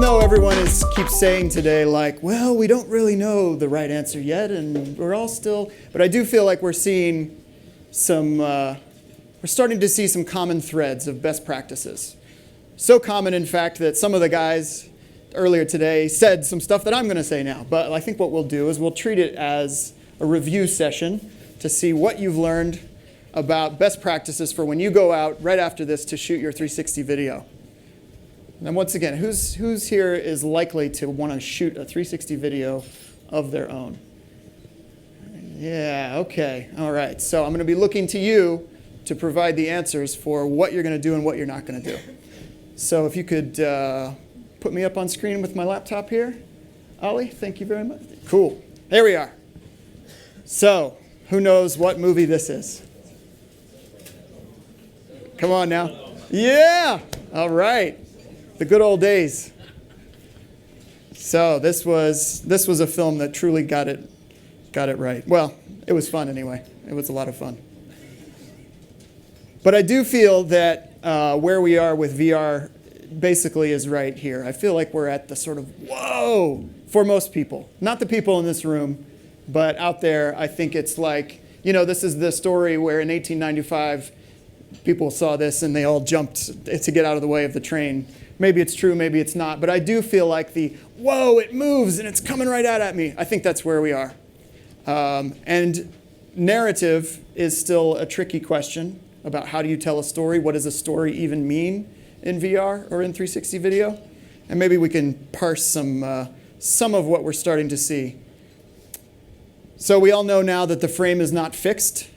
though everyone keeps saying today, like, well, we don't really know the right answer yet, and we're all still, but I do feel like we're seeing we're starting to see some common threads of best practices. So common, in fact, that some of the guys earlier today said some stuff that I'm going to say now. But I think what we'll do is we'll treat it as a review session to see what you've learned about best practices for when you go out right after this to shoot your 360 video. And once again, who's here is likely to want to shoot a 360 video of their own? Yeah, okay, all right. So I'm going to be looking to you to provide the answers for what you're going to do and what you're not going to do. So if you could put me up on screen with my laptop here. Ollie, thank you very much. Cool. There we are. So who knows what movie this is? Come on now. Yeah, all right. The good old days. So this was a film that truly got it right. Well, it was fun anyway. It was a lot of fun. But I do feel that where we are with VR basically is right here. I feel like we're at the sort of whoa for most people. Not the people in this room, but out there, I think it's like, this is the story where in 1895, people saw this and they all jumped to get out of the way of the train. Maybe it's true, maybe it's not. But I do feel like the, whoa, it moves and it's coming right out at me. I think that's where we are. And narrative is still a tricky question about how do you tell a story? What does a story even mean in VR or in 360 video? And maybe we can parse some of what we're starting to see. So we all know now that the frame is not fixed.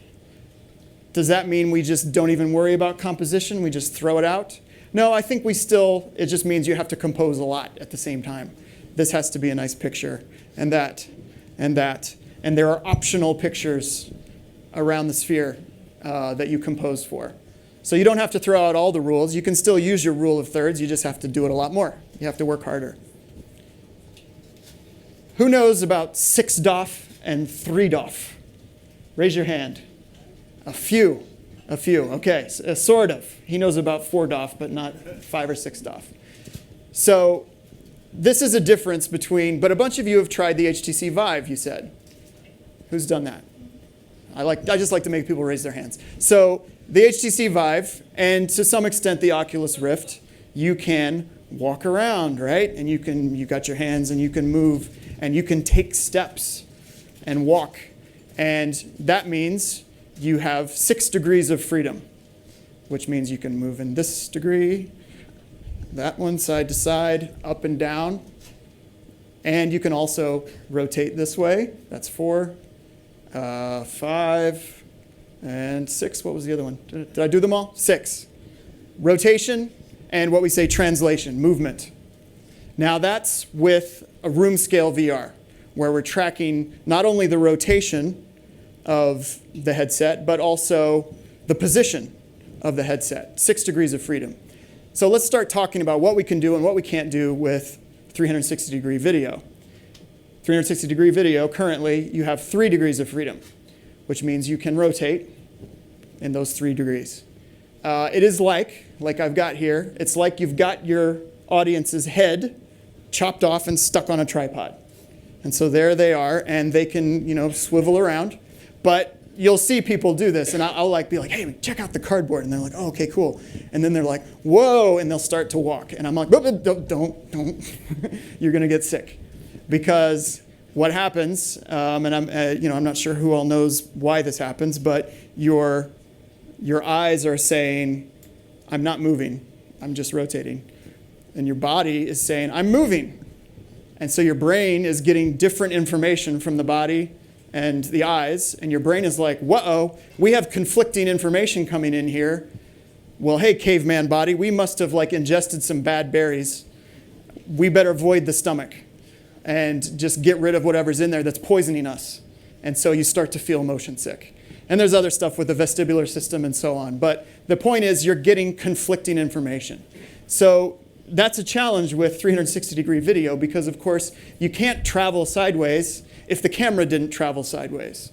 Does that mean we just don't even worry about composition? We just throw it out? No, I think it just means you have to compose a lot at the same time. This has to be a nice picture, and that, and that. And there are optional pictures around the sphere that you compose for. So you don't have to throw out all the rules. You can still use your rule of thirds. You just have to do it a lot more. You have to work harder. Who knows about 6 DOF and 3 DOF? Raise your hand. A few. Okay, sort of. He knows about 4 DOF, but not 5 or 6 DOF. So this is a difference between, but a bunch of you have tried the HTC Vive, you said. Who's done that? I just like to make people raise their hands. So the HTC Vive, and to some extent the Oculus Rift, you can walk around, right? And you got your hands and you can move and you can take steps and walk. And that means you have 6 degrees of freedom, which means you can move in this degree, that one side to side, up and down. And you can also rotate this way. That's 4, 5, and 6. What was the other one? Did I do them all? 6. Rotation and what we say translation, movement. Now that's with a room scale VR, where we're tracking not only the rotation of the headset, but also the position of the headset, 6 degrees of freedom. So let's start talking about what we can do and what we can't do with 360-degree video. 360-degree video, currently, you have 3 degrees of freedom, which means you can rotate in those 3 degrees. It is like I've got here, it's like you've got your audience's head chopped off and stuck on a tripod. And so there they are, and they can, swivel around. But you'll see people do this, and I'll be like, hey, check out the cardboard. And they're like, oh, okay, cool. And then they're like, whoa, and they'll start to walk. And I'm like, don't. You're going to get sick. Because what happens, and I'm not sure who all knows why this happens, but your eyes are saying, I'm not moving, I'm just rotating. And your body is saying, I'm moving. And so your brain is getting different information from the body and the eyes, and your brain is like, whoa, we have conflicting information coming in here. Well, hey, caveman body, we must have ingested some bad berries. We better void the stomach and just get rid of whatever's in there that's poisoning us. And so you start to feel motion sick. And there's other stuff with the vestibular system and so on. But the point is you're getting conflicting information. So that's a challenge with 360-degree video because, of course, you can't travel sideways if the camera didn't travel sideways.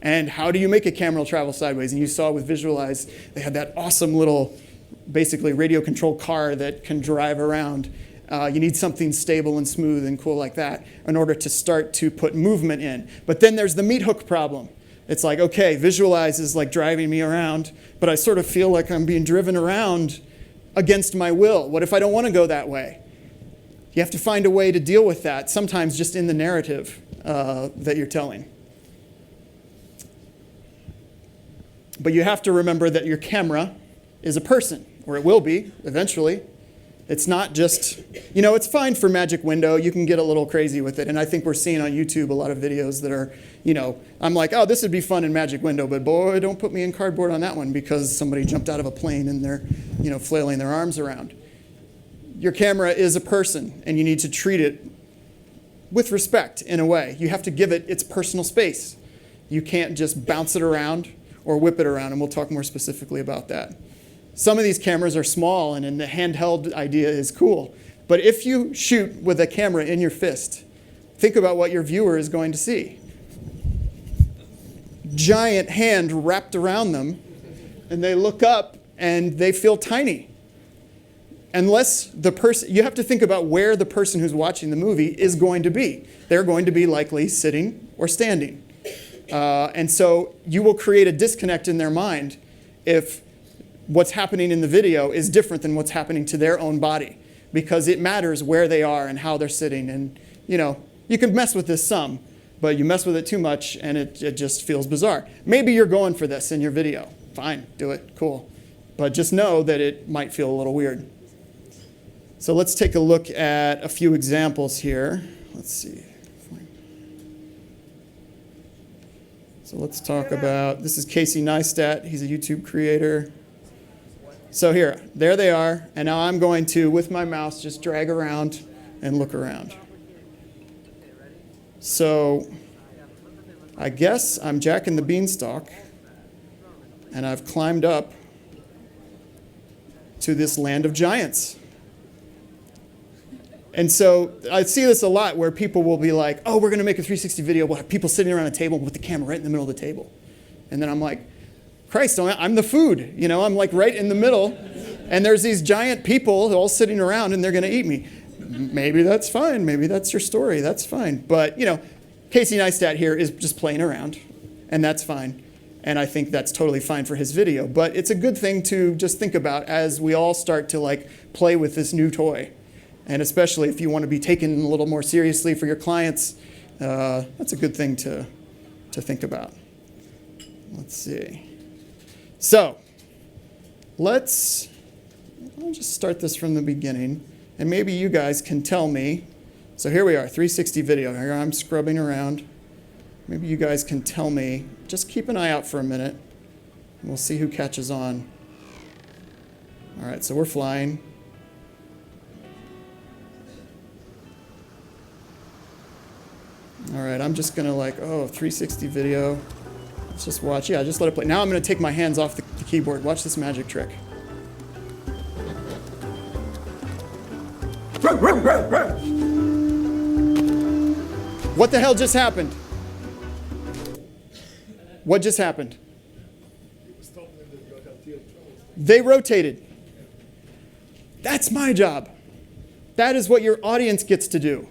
And how do you make a camera travel sideways? And you saw with Visualize, they had that awesome little, basically radio-controlled car that can drive around. You need something stable and smooth and cool like that in order to start to put movement in. But then there's the meat hook problem. It's like, okay, visualize is like driving me around, but I sort of feel like I'm being driven around against my will. What if I don't want to go that way? You have to find a way to deal with that, sometimes just in the narrative that you're telling. But you have to remember that your camera is a person, or it will be eventually. It's not just, it's fine for Magic Window. You can get a little crazy with it. And I think we're seeing on YouTube a lot of videos that are, I'm like, oh, this would be fun in Magic Window, but boy, don't put me in cardboard on that one because somebody jumped out of a plane and they're, flailing their arms around. Your camera is a person, and you need to treat it with respect in a way. You have to give it its personal space. You can't just bounce it around or whip it around, and we'll talk more specifically about that. Some of these cameras are small, and the handheld idea is cool. But if you shoot with a camera in your fist, think about what your viewer is going to see. Giant hand wrapped around them, and they look up, and they feel tiny. Unless the person, you have to think about where the person who's watching the movie is going to be. They're going to be likely sitting or standing. And so you will create a disconnect in their mind if what's happening in the video is different than what's happening to their own body, because it matters where they are and how they're sitting. And, you can mess with this some, but you mess with it too much and it just feels bizarre. Maybe you're going for this in your video. Fine, do it, cool. But just know that it might feel a little weird. So let's take a look at a few examples here. Let's see. So let's talk about, this is Casey Neistat. He's a YouTube creator. So there they are. And now I'm going to, with my mouse, just drag around and look around. So I guess I'm Jack and the Beanstalk, and I've climbed up to this land of giants. And so I see this a lot where people will be like, oh, we're going to make a 360 video. We'll have people sitting around a table with the camera right in the middle of the table. And then I'm like, Christ, I'm the food. I'm like right in the middle. And there's these giant people all sitting around and they're going to eat me. Maybe that's fine. Maybe that's your story. That's fine. But, Casey Neistat here is just playing around. And that's fine. And I think that's totally fine for his video. But it's a good thing to just think about as we all start to play with this new toy. And especially if you want to be taken a little more seriously for your clients, that's a good thing to think about. Let's see. So I'll just start this from the beginning. And maybe you guys can tell me. So here we are, 360 video. Here I'm scrubbing around. Maybe you guys can tell me. Just keep an eye out for a minute. And we'll see who catches on. All right, so we're flying. All right, I'm just going to 360 video. Let's just watch. Yeah, just let it play. Now I'm going to take my hands off the keyboard. Watch this magic trick. What the hell just happened? What just happened? They rotated. That's my job. That is what your audience gets to do.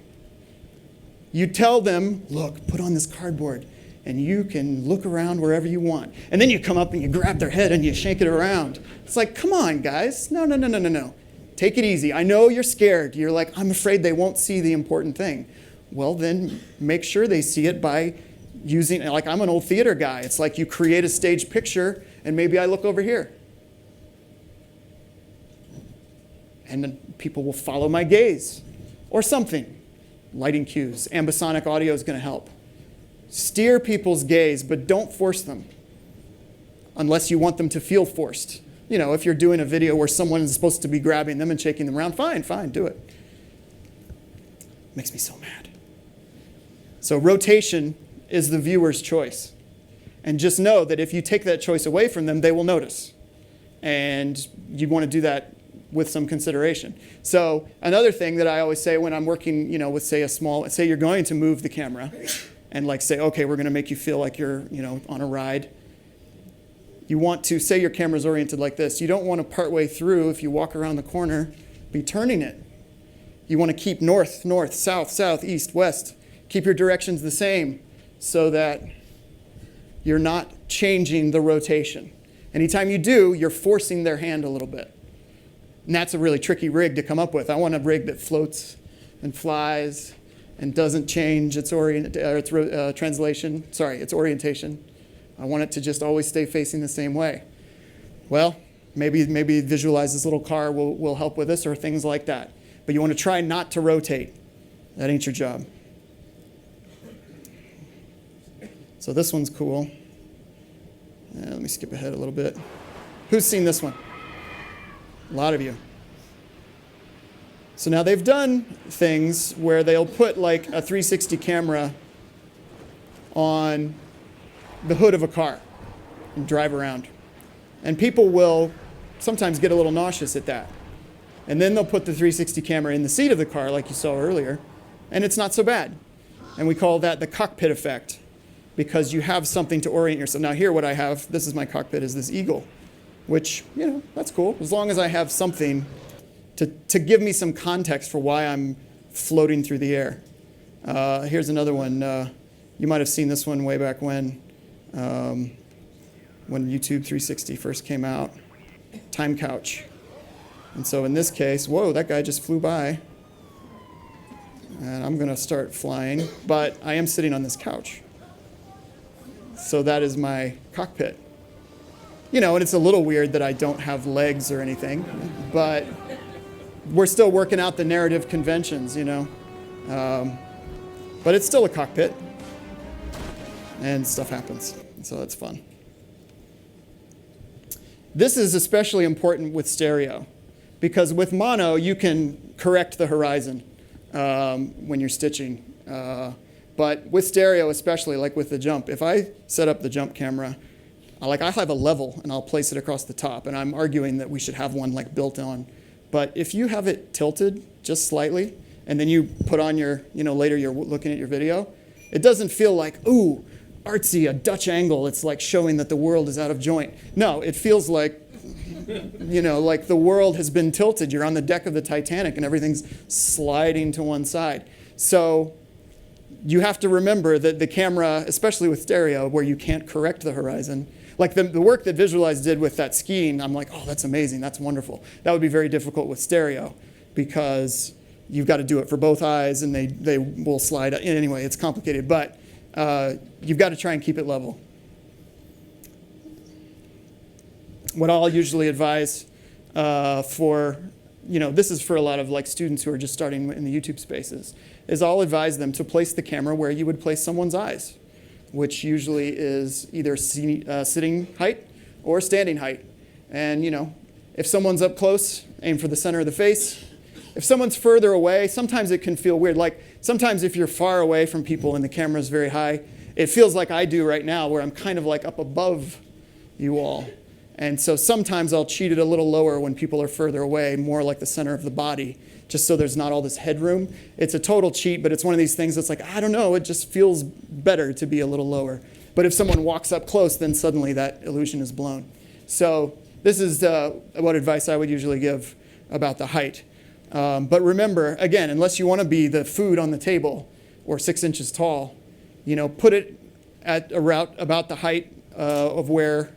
You tell them, look, put on this cardboard, and you can look around wherever you want. And then you come up and you grab their head and you shake it around. It's like, come on, guys. No. Take it easy. I know you're scared. You're like, I'm afraid they won't see the important thing. Well, then make sure they see it by using, I'm an old theater guy. It's like you create a stage picture, and maybe I look over here. And then people will follow my gaze or something. Lighting cues. Ambisonic audio is going to help. Steer people's gaze, but don't force them unless you want them to feel forced. If you're doing a video where someone is supposed to be grabbing them and shaking them around, fine, do it. Makes me so mad. So rotation is the viewer's choice. And just know that if you take that choice away from them, they will notice. And you want to do that with some consideration. So another thing that I always say when I'm working, with say you're going to move the camera and say, okay, we're going to make you feel like you're, on a ride. You want to, say your camera's oriented like this. You don't want to partway through, if you walk around the corner, be turning it. You want to keep north, north, south, south, east, west. Keep your directions the same so that you're not changing the rotation. Anytime you do, you're forcing their hand a little bit. And that's a really tricky rig to come up with. I want a rig that floats and flies and doesn't change its translation. Sorry, its orientation. I want it to just always stay facing the same way. Well, maybe visualize this little car will help with this or things like that. But you want to try not to rotate. That ain't your job. So this one's cool. Let me skip ahead a little bit. Who's seen this one? A lot of you. So now they've done things where they'll put like a 360 camera on the hood of a car and drive around. And people will sometimes get a little nauseous at that. And then they'll put the 360 camera in the seat of the car, like you saw earlier, and it's not so bad. And we call that the cockpit effect, because you have something to orient yourself. Now here what I have, this is my cockpit, is this eagle, which, that's cool, as long as I have something to give me some context for why I'm floating through the air. Here's another one. You might have seen this one way back when YouTube 360 first came out, time couch. And so in this case, whoa, that guy just flew by. And I'm going to start flying, but I am sitting on this couch. So that is my cockpit. And it's a little weird that I don't have legs or anything, but we're still working out the narrative conventions, But it's still a cockpit, and stuff happens, so that's fun. This is especially important with stereo, because with mono, you can correct the horizon when you're stitching. But with stereo, especially, like with the jump, if I set up the jump camera, I have a level, and I'll place it across the top, and I'm arguing that we should have one built on. But if you have it tilted just slightly, and then you put on your, later you're looking at your video, it doesn't feel like, ooh, artsy, a Dutch angle. It's like showing that the world is out of joint. No, it feels like, like the world has been tilted. You're on the deck of the Titanic, and everything's sliding to one side. So you have to remember that the camera, especially with stereo, where you can't correct the horizon, like the work that Visualize did with that skiing, I'm like, oh, that's amazing, that's wonderful. That would be very difficult with stereo because you've got to do it for both eyes and they will slide. Anyway, it's complicated, but you've got to try and keep it level. What I'll usually advise for, this is for a lot of students who are just starting in the YouTube spaces, is I'll advise them to place the camera where you would place someone's eyes, which usually is either sitting height or standing height. And, if someone's up close, aim for the center of the face. If someone's further away, sometimes it can feel weird. Like sometimes if you're far away from people and the camera's very high, it feels like I do right now, where I'm kind of up above you all. And so sometimes I'll cheat it a little lower when people are further away, more like the center of the body, just so there's not all this headroom. It's a total cheat, but it's one of these things that's I don't know, it just feels better to be a little lower. But if someone walks up close, then suddenly that illusion is blown. So this is what advice I would usually give about the height. But remember, again, unless you want to be the food on the table or 6 inches tall, put it at about the height of where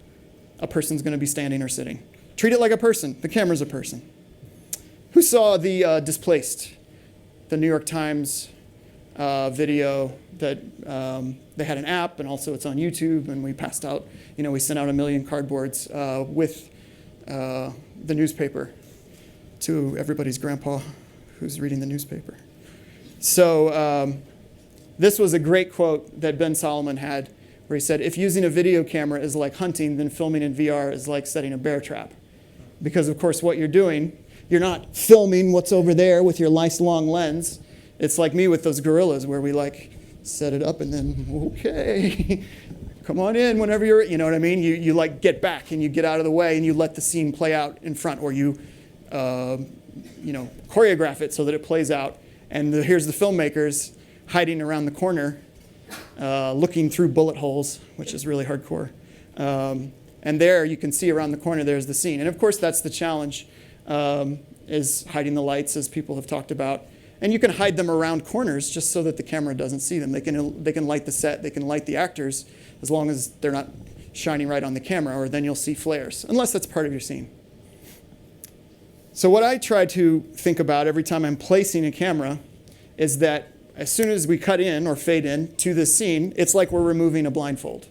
a person's going to be standing or sitting. Treat it like a person. The camera's a person. Who saw the Displaced, the New York Times video that they had an app, and also it's on YouTube, and we passed out, we sent out 1 million cardboards with the newspaper to everybody's grandpa who's reading the newspaper. So this was a great quote that Ben Solomon had, where he said, if using a video camera is like hunting, then filming in VR is like setting a bear trap. Because, of course, what you're doing, you're not filming what's over there with your nice long lens. It's like me with those gorillas, where we set it up and then, okay, come on in whenever you're, you know what I mean? You get back and you get out of the way and you let the scene play out in front, or you choreograph it so that it plays out. And here's the filmmakers hiding around the corner, looking through bullet holes, which is really hardcore. And there you can see around the corner, there's the scene. And of course, that's the challenge, is hiding the lights, as people have talked about. And you can hide them around corners just so that the camera doesn't see them. They can light the set, they can light the actors, as long as they're not shining right on the camera, or then you'll see flares, unless that's part of your scene. So what I try to think about every time I'm placing a camera is that as soon as we cut in or fade in to this scene, it's like we're removing a blindfold.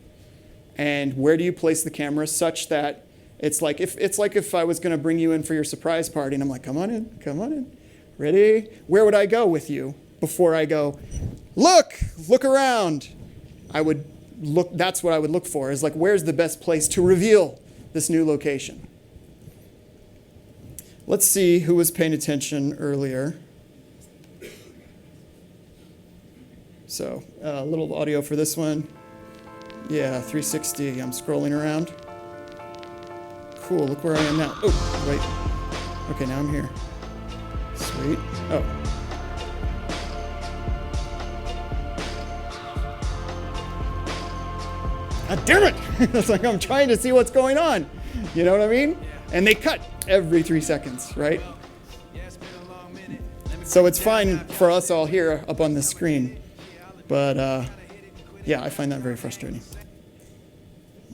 And where do you place the camera such that it's like if I was going to bring you in for your surprise party, and I'm like, come on in, ready? Where would I go with you before I go, look around? That's what I would look for, is like, where's the best place to reveal this new location? Let's see who was paying attention earlier. So a little audio for this one. Yeah, 360, I'm scrolling around. Cool, look where I am now. Oh, wait. Okay, now I'm here. Sweet. Oh. God damn it! It's like I'm trying to see what's going on. You know what I mean? And they cut every 3 seconds, right? So it's fine for us all here up on the screen. But yeah, I find that very frustrating.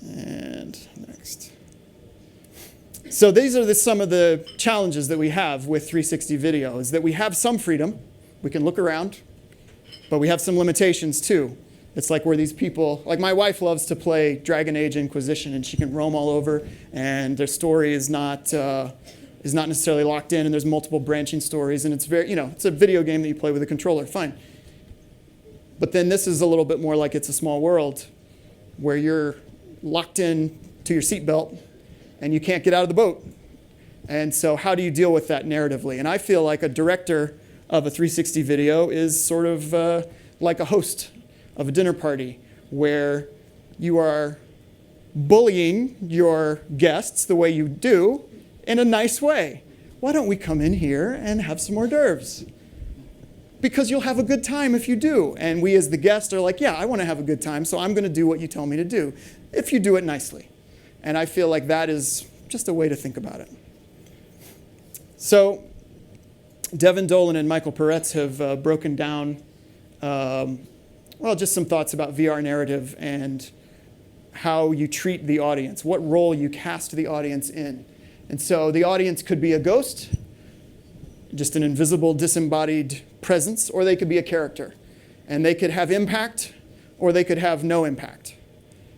And next. So these are some of the challenges that we have with 360 video, is that we have some freedom. We can look around, but we have some limitations too. It's like where these people, like my wife loves to play Dragon Age Inquisition, and she can roam all over, and their story is not necessarily locked in, and there's multiple branching stories, and it's very, it's a video game that you play with a controller, fine. But then this is a little bit more like It's a Small World, where you're locked in to your seatbelt, and you can't get out of the boat. And so how do you deal with that narratively? And I feel like a director of a 360 video is sort of like a host of a dinner party, where you are bullying your guests the way you do in a nice way. Why don't we come in here and have some hors d'oeuvres? Because you'll have a good time if you do. And we as the guest are like, yeah, I want to have a good time, so I'm going to do what you tell me to do, if you do it nicely. And I feel like that is just a way to think about it. So Devin Dolan and Michael Peretz have broken down just some thoughts about VR narrative and how you treat the audience, what role you cast the audience in. And so the audience could be a ghost, just an invisible, disembodied presence, or they could be a character. And they could have impact, or they could have no impact.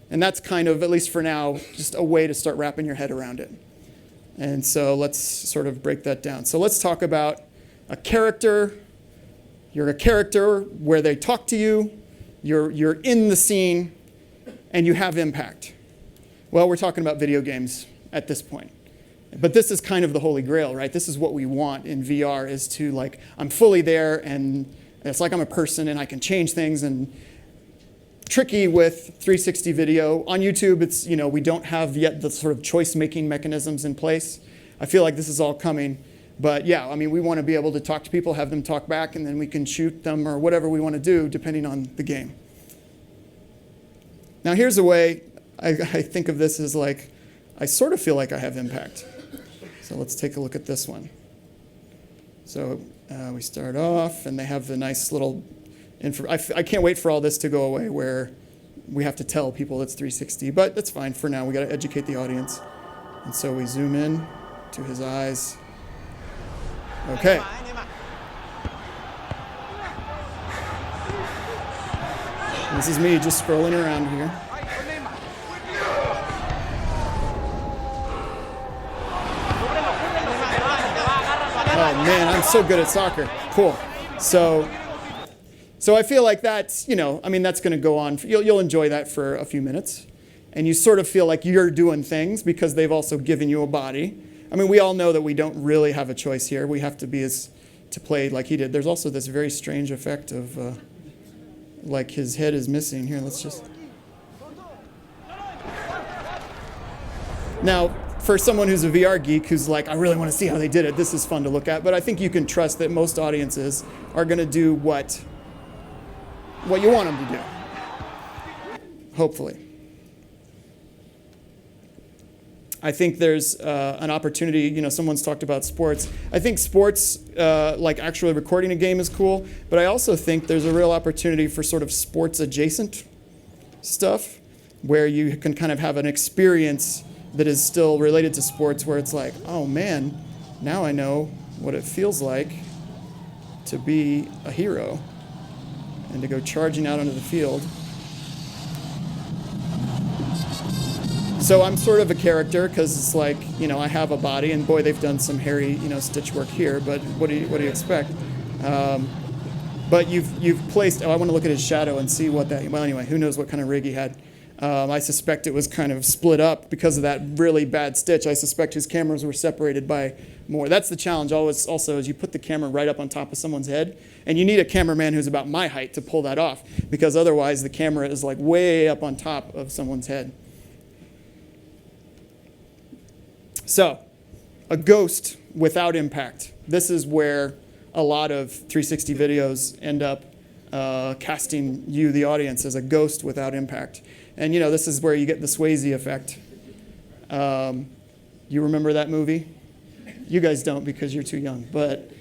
And that's kind of, at least for now, just a way to start wrapping your head around it. And so let's sort of break that down. So let's talk about a character. You're a character where they talk to you, you're in the scene, and you have impact. Well, we're talking about video games at this point. But this is kind of the holy grail, right? This is what we want in VR, is to, like, I'm fully there, and it's like I'm a person, and I can change things. And tricky with 360 video. On YouTube, it's, we don't have yet the sort of choice-making mechanisms in place. I feel like this is all coming. But yeah, I mean, we want to be able to talk to people, have them talk back, and then we can shoot them or whatever we want to do depending on the game. Now here's a way I think of this as, like, I sort of feel like I have impact. So let's take a look at this one. So we start off, and they have the nice little info. I can't wait for all this to go away where we have to tell people it's 360, but that's fine for now. We got to educate the audience. And so we zoom in to his eyes. Okay. This is me just scrolling around here. Oh man, I'm so good at soccer. Cool. So I feel like that's, that's going to go on. You'll enjoy that for a few minutes. And you sort of feel like you're doing things because they've also given you a body. I mean, we all know that we don't really have a choice here. We have to to play like he did. There's also this very strange effect of, like his head is missing. Here, let's just. Now, for someone who's a VR geek who's like, I really want to see how they did it, this is fun to look at. But I think you can trust that most audiences are going to do what you want them to do. Hopefully. I think there's an opportunity, someone's talked about sports. I think sports, like actually recording a game is cool, but I also think there's a real opportunity for sort of sports adjacent stuff where you can kind of have an experience that is still related to sports where it's like, oh man, now I know what it feels like to be a hero and to go charging out onto the field. So I'm sort of a character because it's like, I have a body, and boy, they've done some hairy, stitch work here, but what do you expect? But you've placed, I want to look at his shadow and see what that, well, anyway, who knows what kind of rig he had. I suspect it was kind of split up because of that really bad stitch. I suspect his cameras were separated by more. That's the challenge always also, is you put the camera right up on top of someone's head, and you need a cameraman who's about my height to pull that off, because otherwise the camera is like way up on top of someone's head. So, a ghost without impact. This is where a lot of 360 videos end up casting you, the audience, as a ghost without impact. And this is where you get the Swayze effect. You remember that movie? You guys don't because you're too young. But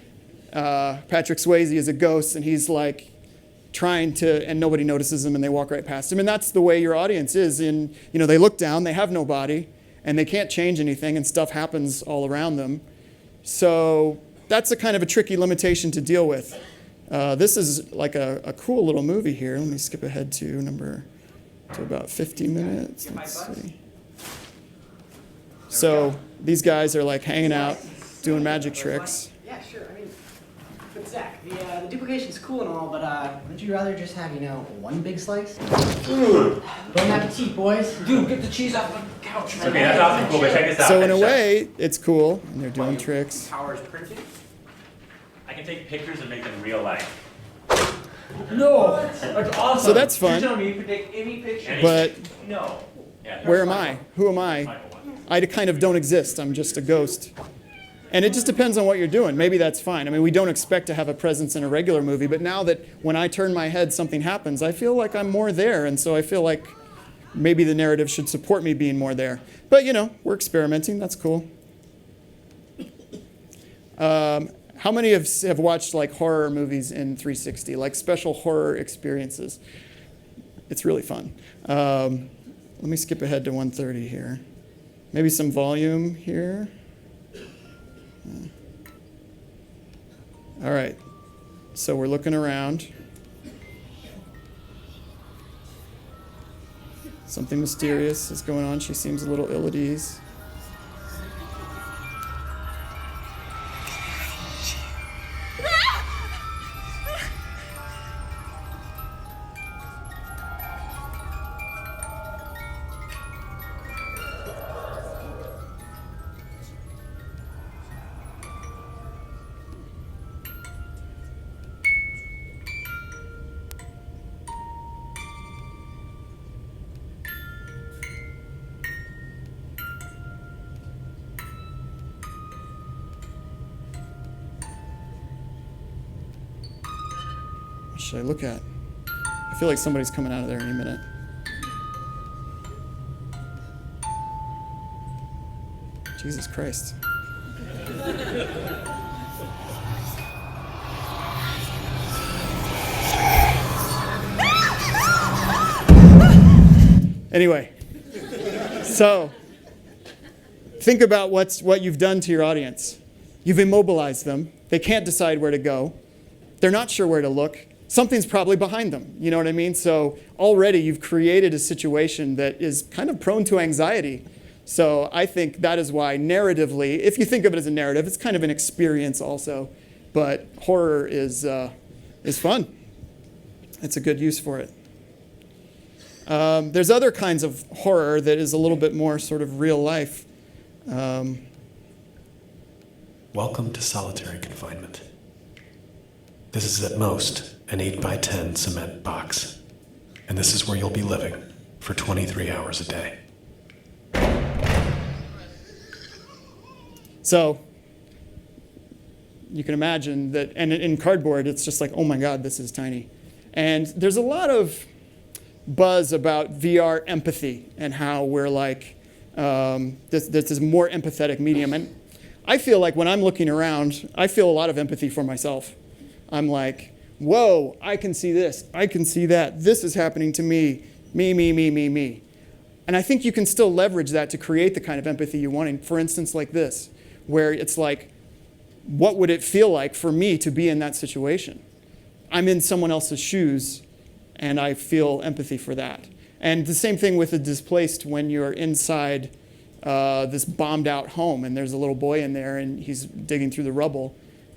Patrick Swayze is a ghost, and he's like trying to, and nobody notices him, and they walk right past him. And that's the way your audience is. And they look down, they have no body, and they can't change anything, and stuff happens all around them. So that's a kind of a tricky limitation to deal with. This is like a cool little movie here. Let me skip ahead to about 50 minutes. Let's see. So these guys are like hanging out, doing magic tricks. Yeah, sure. But Zach, the duplication's cool and all, but wouldn't you rather just have, one big slice? Bon appetit, boys. Dude, get the cheese off the couch. Okay, that's awesome, cool, but check this out. So in a way, it's cool, and they're doing tricks. Powers printing. I can take pictures and make them real life. No, that's awesome. So that's fun. You're telling me you can take any picture? But no. Yeah, where am I? Who am I? I kind of don't exist. I'm just a ghost. And it just depends on what you're doing. Maybe that's fine. We don't expect to have a presence in a regular movie, but now that when I turn my head, something happens, I feel like I'm more there, and so I feel like maybe the narrative should support me being more there. But, we're experimenting. That's cool. How many have watched like horror movies in 360, like special horror experiences? It's really fun. Let me skip ahead to 130 here. Maybe some volume here. All right, so we're looking around. Something mysterious is going on. She seems a little ill at ease. What should I look at? I feel like somebody's coming out of there any minute. Jesus Christ. Anyway, so think about what you've done to your audience. You've immobilized them. They can't decide where to go. They're not sure where to look. Something's probably behind them. You know what I mean? So already you've created a situation that is kind of prone to anxiety. So I think that is why narratively, if you think of it as a narrative, it's kind of an experience also. But horror is fun. It's a good use for it. There's other kinds of horror that is a little bit more sort of real life. Welcome to solitary confinement. This is at most an 8x10 cement box, and this is where you'll be living for 23 hours a day. So you can imagine that, and in cardboard, it's just like, oh my God, this is tiny. And there's a lot of buzz about VR empathy and how we're like, This is a more empathetic medium. And I feel like when I'm looking around, I feel a lot of empathy for myself. I'm like, whoa, I can see this. I can see that. This is happening to me. Me. And I think you can still leverage that to create the kind of empathy you want. For instance, like this, where it's like, what would it feel like for me to be in that situation? I'm in someone else's shoes, and I feel empathy for that. And the same thing with the displaced when you're inside this bombed out home, and there's a little boy in there, and he's digging through the rubble,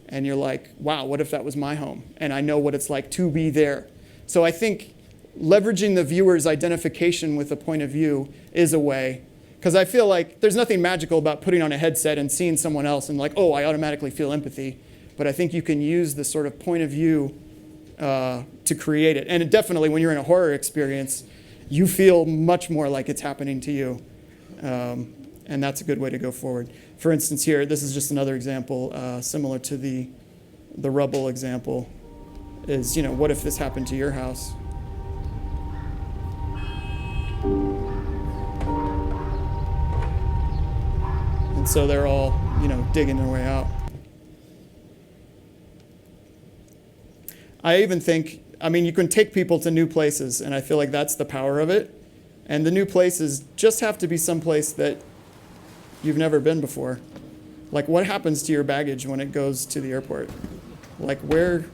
and you're like, wow, what if that was my home? And I know what it's like to be there. So I think leveraging the viewer's identification with a point of view is a way. Because I feel like there's nothing magical about putting on a headset and seeing someone else and like, oh, I automatically feel empathy. But I think you can use this sort of point of view to create it. And it definitely, when you're in a horror experience, you feel much more like it's happening to you. And that's a good way to go forward. For instance here, this is just another example similar to the rubble example, is, what if this happened to your house? And so they're all, digging their way out. I even think, you can take people to new places, and I feel like that's the power of it. And the new places just have to be someplace that you've never been before. Like, what happens to your baggage when it goes to the airport? Like, where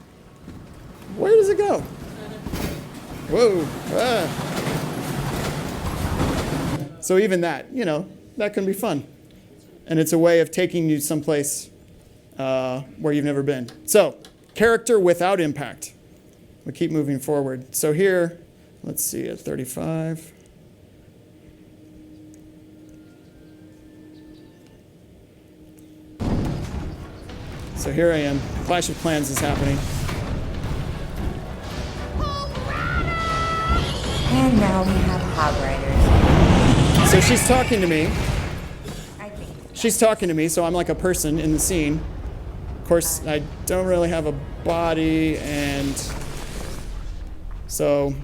does it go? Whoa. So even that, that can be fun. And it's a way of taking you someplace where you've never been. So, character without impact. We keep moving forward. So here, let's see, at 35. So here I am. Clash of Clans is happening. And now we have hog riders. So she's talking to me. I think. She's talking to me, so I'm like a person in the scene. Of course, I don't really have a body, and so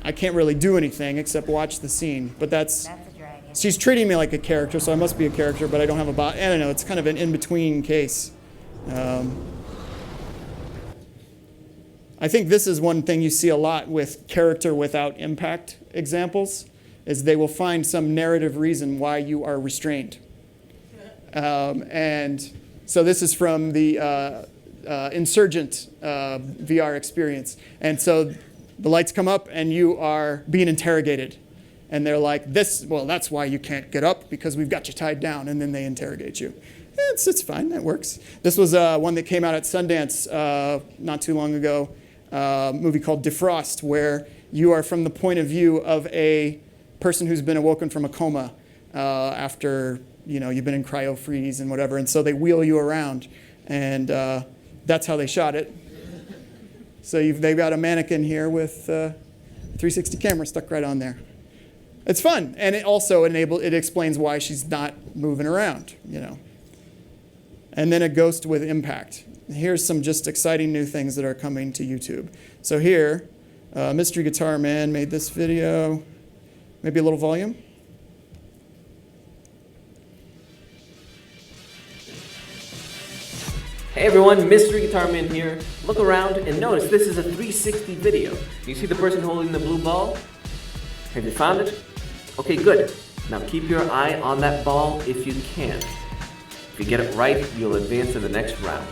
I can't really do anything except watch the scene. But That's a dragon. she's treating me like a character, so I must be a character, but I don't have a body. I don't know, it's kind of an in-between case. I think this is one thing you see a lot with character without impact examples, is they will find some narrative reason why you are restrained. And so this is from the Insurgent VR experience. And so the lights come up and you are being interrogated. And they're like, that's why you can't get up, because we've got you tied down. And then they interrogate you. It's fine, that works. This was one that came out at Sundance not too long ago, a movie called Defrost, where you are from the point of view of a person who's been awoken from a coma after you've been in cryo-freeze and whatever, and so they wheel you around, and that's how they shot it. So they've got a mannequin here with a 360 camera stuck right on there. It's fun, and it also explains why she's not moving around, And then a ghost with impact. Here's some just exciting new things that are coming to YouTube. So here, Mystery Guitar Man made this video. Maybe a little volume. Hey everyone, Mystery Guitar Man here. Look around and notice this is a 360 video. You see the person holding the blue ball? Have you found it? Okay, good. Now keep your eye on that ball if you can. If you get it right, you'll advance to the next round.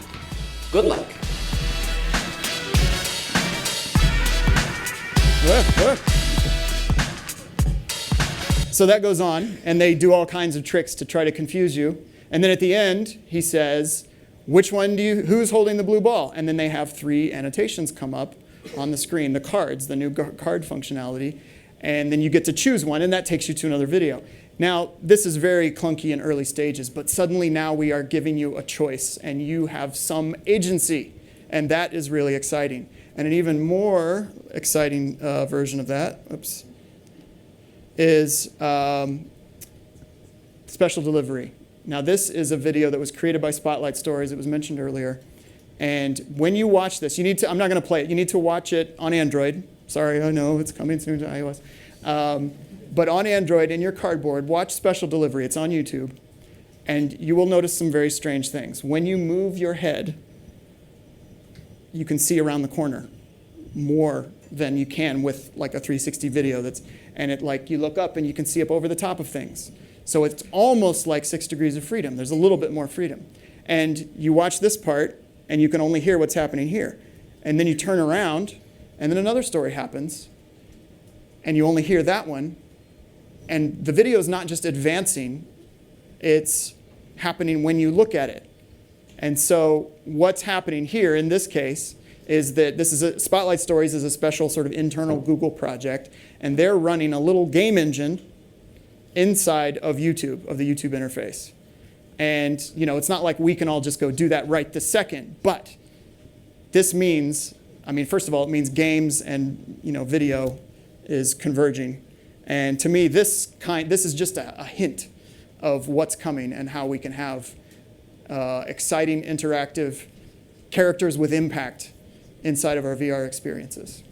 Good luck. So that goes on, and they do all kinds of tricks to try to confuse you. And then at the end, he says, who's holding the blue ball? And then they have 3 annotations come up on the screen, the cards, the new card functionality. And then you get to choose one, and that takes you to another video. Now, this is very clunky in early stages, but suddenly now we are giving you a choice, and you have some agency, and that is really exciting. And an even more exciting version of that, is special delivery. Now, this is a video that was created by Spotlight Stories. It was mentioned earlier. And when you watch this, I'm not going to play it. You need to watch it on Android. Sorry, I know it's coming soon to iOS. But on Android, in your cardboard, watch Special Delivery. It's on YouTube. And you will notice some very strange things. When you move your head, you can see around the corner more than you can with like a 360 video. And it like you look up and you can see up over the top of things. So it's almost like 6 degrees of freedom. There's a little bit more freedom. And you watch this part and you can only hear what's happening here. And then you turn around and then another story happens and you only hear that one. And the video is not just advancing, it's happening when you look at it. And so what's happening here in this case is that Spotlight Stories is a special sort of internal Google project, and they're running a little game engine inside of YouTube, of the YouTube interface. And it's not like we can all just go do that right this second, but this means, first of all, it means games and video is converging. And to me, this is just a hint of what's coming and how we can have exciting, interactive characters with impact inside of our VR experiences.